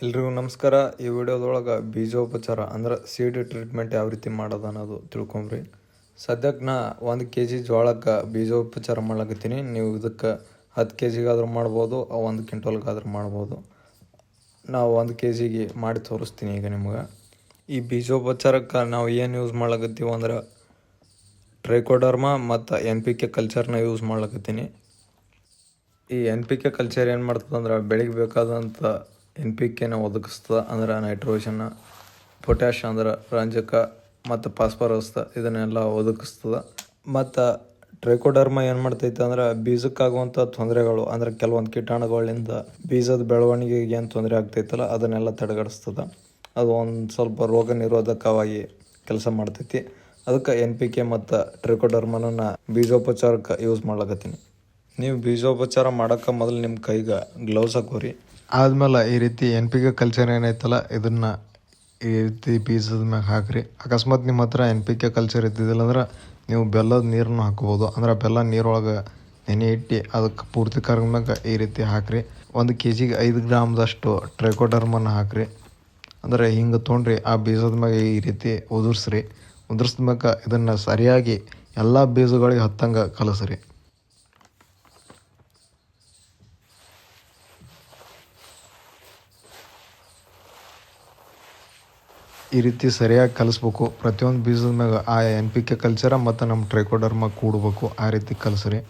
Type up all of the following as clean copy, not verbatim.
ಎಲ್ರಿಗೂ ನಮಸ್ಕಾರ. ಈ ವಿಡಿಯೋದೊಳಗೆ ಬೀಜೋಪಚಾರ ಅಂದ್ರೆ ಸೀಡ್ ಟ್ರೀಟ್ಮೆಂಟ್ ಯಾವ ರೀತಿ ಮಾಡೋದು ಅನ್ನೋದು ತಿಳ್ಕೊಂಬ್ರಿ. ಸದ್ಯಕ್ಕೆ ನಾ 1 kg ಜೋಳಕ್ಕೆ ಬೀಜೋಪಚಾರ ಮಾಡ್ಲಕತ್ತೀನಿ. ನೀವು ಇದಕ್ಕೆ 10 kgಗಾದ್ರೂ ಮಾಡ್ಬೋದು, 1 ಕ್ವಿಂಟಲ್ಗಾದ್ರೂ ಮಾಡ್ಬೋದು. ನಾವು 1 kgಗೆ ಮಾಡಿ ತೋರಿಸ್ತೀನಿ ಈಗ ನಿಮ್ಗೆ. ಈ ಬೀಜೋಪಚಾರಕ್ಕೆ ನಾವು ಏನು ಯೂಸ್ ಮಾಡ್ಲಕತ್ತೀವಿ ಅಂದ್ರೆ ಟ್ರೈಕೋಡರ್ಮಾ ಮತ್ತು NPK ಕಲ್ಚರ್ನ ಯೂಸ್ ಮಾಡ್ಲಕತ್ತೀನಿ. ಈ NPK ಕಲ್ಚರ್ ಏನು ಮಾಡ್ತದೆ ಅಂದ್ರೆ ಬೆಳೆಗೆ ಬೇಕಾದಂಥ NPKನ ಒದಗಿಸ್ತದೆ. ಅಂದ್ರೆ ನೈಟ್ರೋಜನ್ನ, ಪೊಟ್ಯಾಷ್ ಅಂದ್ರೆ ರಂಜಕ ಮತ್ತು ಫಾಸ್ಫರಸ್ ಇದನ್ನೆಲ್ಲ ಒದಗಿಸ್ತದೆ. ಮತ್ತು ಟ್ರೈಕೋಡರ್ಮಾ ಏನು ಮಾಡ್ತೈತೆ ಅಂದ್ರೆ ಬೀಜಕ್ಕಾಗುವಂಥ ತೊಂದರೆಗಳು ಅಂದ್ರೆ ಕೆಲವೊಂದು ಕೀಟಾಣುಗಳಿಂದ ಬೀಜದ ಬೆಳವಣಿಗೆಗೆ ಏನು ತೊಂದರೆ ಆಗ್ತೈತಲ್ಲ ಅದನ್ನೆಲ್ಲ ತಡೆಗಟ್ಟಿಸ್ತದೆ. ಅದು ಒಂದು ಸ್ವಲ್ಪ ರೋಗ ನಿರೋಧಕವಾಗಿ ಕೆಲಸ ಮಾಡ್ತೈತಿ. ಅದಕ್ಕೆ NPK ಮತ್ತು ಟ್ರೈಕೋಡರ್ಮಾನ ಬೀಜೋಪಚಾರಕ್ಕೆ ಯೂಸ್ ಮಾಡ್ಲಕತ್ತೀನಿ. ನೀವು ಬೀಜೋಪಚಾರ ಮಾಡೋಕ್ಕೆ ಮೊದಲು ನಿಮ್ಮ ಕೈಗೆ ಗ್ಲೌಸ್ ಹಾಕೋರಿ. ಆದ್ಮೇಲೆ ಈ ರೀತಿ NPK ಕಲ್ಚರ್ ಏನೈತಲ್ಲ ಇದನ್ನು ಈ ರೀತಿ ಬೀಜದ ಮ್ಯಾಗ ಹಾಕಿರಿ. ಅಕಸ್ಮಾತ್ ನಿಮ್ಮ ಹತ್ರ NPK ಕಲ್ಚರ್ ಇದ್ದಿದ್ದಿಲ್ಲ ಅಂದ್ರೆ ನೀವು ಬೆಲ್ಲದ ನೀರನ್ನು ಹಾಕ್ಬೋದು. ಅಂದ್ರೆ ಬೆಲ್ಲ ನೀರೊಳಗೆ ನೆನೆ ಇಟ್ಟು ಅದಕ್ಕೆ ಪೂರ್ತಿ ಕರ್ಮ್ಯಾಗ ಈ ರೀತಿ ಹಾಕಿರಿ. 1 kgಗೆ 5 ಗ್ರಾಮ್ದಷ್ಟು ಟ್ರೈಕೋಡರ್ಮನ ಹಾಕಿರಿ. ಅಂದರೆ ಹಿಂಗೆ ತೊಗೊಂಡ್ರಿ ಆ ಬೀಜದ ಮ್ಯಾಗ ಈ ರೀತಿ ಉದುರಿಸ್ರಿ. ಉದುರಿಸ್ದ್ಮ್ಯಾಗ ಇದನ್ನು ಸರಿಯಾಗಿ ಎಲ್ಲ ಬೀಜಗಳಿಗೆ ಹತ್ತಂಗೆ ಕಲಸ್ರಿ. ಈ ರೀತಿ ಸರಿಯಾಗಿ ಕಲಿಸ್ಬೇಕು. ಪ್ರತಿಯೊಂದು ಬೀಜದ ಮ್ಯಾಗ ಆ NPK ಕಲ್ಚರ ಮತ್ತು ನಮ್ಮ ಟ್ರೈಕೋಡರ್ಮಾ ಕೂಡಬೇಕು. ಆ ರೀತಿ ಕಲಿಸ್ರಿ.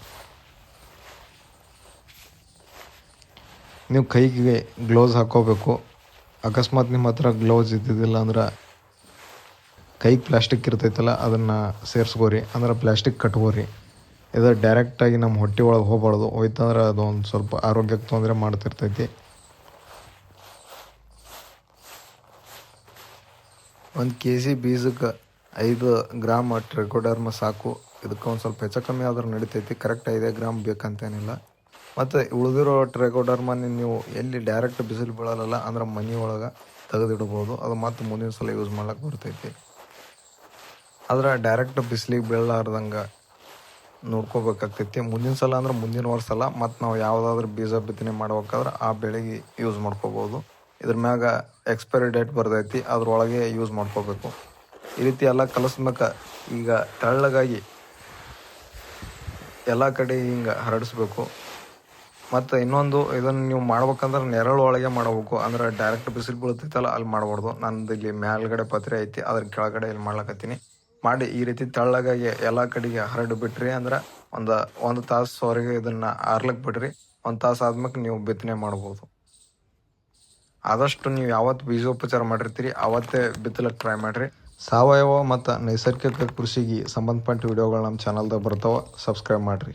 ನೀವು ಕೈಗೆ ಗ್ಲೌಸ್ ಹಾಕೋಬೇಕು. ಅಕಸ್ಮಾತ್ ನಿಮ್ಮ ಹತ್ರ ಗ್ಲೌಸ್ ಇದ್ದಿದ್ದಿಲ್ಲ ಅಂದ್ರೆ ಕೈಗೆ ಪ್ಲಾಸ್ಟಿಕ್ ಇರ್ತೈತಲ್ಲ ಅದನ್ನು ಸೇರಿಸ್ಕೋರಿ. ಅಂದ್ರೆ ಪ್ಲಾಸ್ಟಿಕ್ ಕಟ್ಕೋರಿ. ಇದು ಡೈರೆಕ್ಟಾಗಿ ನಮ್ಮ ಹೊಟ್ಟೆ ಒಳಗೆ ಹೋಗ್ಬಾರ್ದು. ಹೋಯ್ತಂದ್ರೆ ಅದು ಒಂದು ಸ್ವಲ್ಪ ಆರೋಗ್ಯಕ್ಕೆ ತೊಂದರೆ ಮಾಡ್ತಿರ್ತೈತಿ. 1 kg ಬೀಜಕ್ಕೆ 5 ಗ್ರಾಮ್ ಟ್ರೈಕೋಡರ್ಮಾ ಸಾಕು. ಇದಕ್ಕೆ ಒಂದು ಸ್ವಲ್ಪ ಹೆಚ್ಚು ಕಮ್ಮಿ ಆದ್ರೆ ನಡಿತೈತಿ. ಕರೆಕ್ಟ್ 5 ಗ್ರಾಮ್ ಬೇಕಂತೇನಿಲ್ಲ. ಮತ್ತು ಉಳಿದಿರೋ ಟ್ರೈಕೋಡರ್ಮಾನ ನೀವು ಎಲ್ಲಿ ಡೈರೆಕ್ಟ್ ಬಿಸಿಲು ಬೀಳಲ್ಲ ಅಂದ್ರೆ ಮನೆ ಒಳಗೆ ತೆಗೆದಿಡ್ಬೋದು. ಅದು ಮತ್ತು ಮುಂದಿನ ಸಲ ಯೂಸ್ ಮಾಡ್ಲಿಕ್ಕೆ ಬರ್ತೈತಿ. ಆದ್ರೆ ಡೈರೆಕ್ಟ್ ಬಿಸಿಲಿಗೆ ಬೀಳಲಾರ್ದಂಗೆ ನೋಡ್ಕೋಬೇಕಾಗ್ತೈತಿ. ಮುಂದಿನ ಸಲ ಅಂದ್ರೆ ಮುಂದಿನ ವರ್ಷ ಅಲ್ಲ, ಮತ್ತು ನಾವು ಯಾವುದಾದ್ರೂ ಬೀಜ ಬಿತ್ತನೆ ಮಾಡ್ಬೇಕಾದ್ರೆ ಆ ಬೆಳೆಗೆ ಯೂಸ್ ಮಾಡ್ಕೋಬೋದು. ಇದ್ರ ಮ್ಯಾಗ ಎಕ್ಸ್ಪೈರಿ ಡೇಟ್ ಬರ್ತೈತಿ, ಅದ್ರೊಳಗೆ ಯೂಸ್ ಮಾಡ್ಕೋಬೇಕು. ಈ ರೀತಿ ಎಲ್ಲ ಕಲಸ್ಮ್ಯಾಕ ಈಗ ತೆಳ್ಳಗಾಗಿ ಎಲ್ಲ ಕಡೆ ಹಿಂಗೆ ಹರಡಿಸ್ಬೇಕು. ಮತ್ತು ಇನ್ನೊಂದು ಇದನ್ನು ನೀವು ಮಾಡ್ಬೇಕಂದ್ರೆ ನೆರಳು ಒಳಗೆ ಮಾಡಬೇಕು. ಅಂದ್ರೆ ಡೈರೆಕ್ಟ್ ಬಿಸಿಲು ಬೀಳ್ತೈತಲ್ಲ ಅಲ್ಲಿ ಮಾಡಬಾರ್ದು. ನಂದು ಇಲ್ಲಿ ಮೇಲ್ಗಡೆ ಪತ್ರೆ ಐತಿ, ಅದ್ರ ಕೆಳಗಡೆ ಇಲ್ಲಿ ಮಾಡ್ಲಕತ್ತೀನಿ. ಮಾಡಿ ಈ ರೀತಿ ತೆಳ್ಳಗಾಗಿ ಎಲ್ಲ ಕಡೆಗೆ ಹರಡಿ ಬಿಟ್ರಿ ಅಂದ್ರೆ ಒಂದು ತಾಸುವರೆಗೆ ಇದನ್ನು ಆರ್ಲಕ್ಕೆ ಬಿಡ್ರಿ. 1 ತಾಸು ಆದ್ಮೇಲೆ ನೀವು ಬಿತ್ತನೆ ಮಾಡ್ಬೋದು. ಆದಷ್ಟು ನೀವು ಯಾವತ್ತು ಬೀಜೋಪಚಾರ ಮಾಡಿರ್ತೀರಿ ಆವತ್ತೇ ಬಿತ್ತಲಕ್ಕೆ ಟ್ರೈ ಮಾಡಿರಿ. ಸಾವಯವ ಮತ್ತು ನೈಸರ್ಗಿಕ ಕೃಷಿಗೆ ಸಂಬಂಧಪಟ್ಟ ವಿಡಿಯೋಗಳು ನಮ್ಮ ಚಾನಲ್ದಾಗ ಬರ್ತಾವೆ. ಸಬ್ಸ್ಕ್ರೈಬ್ ಮಾಡಿರಿ.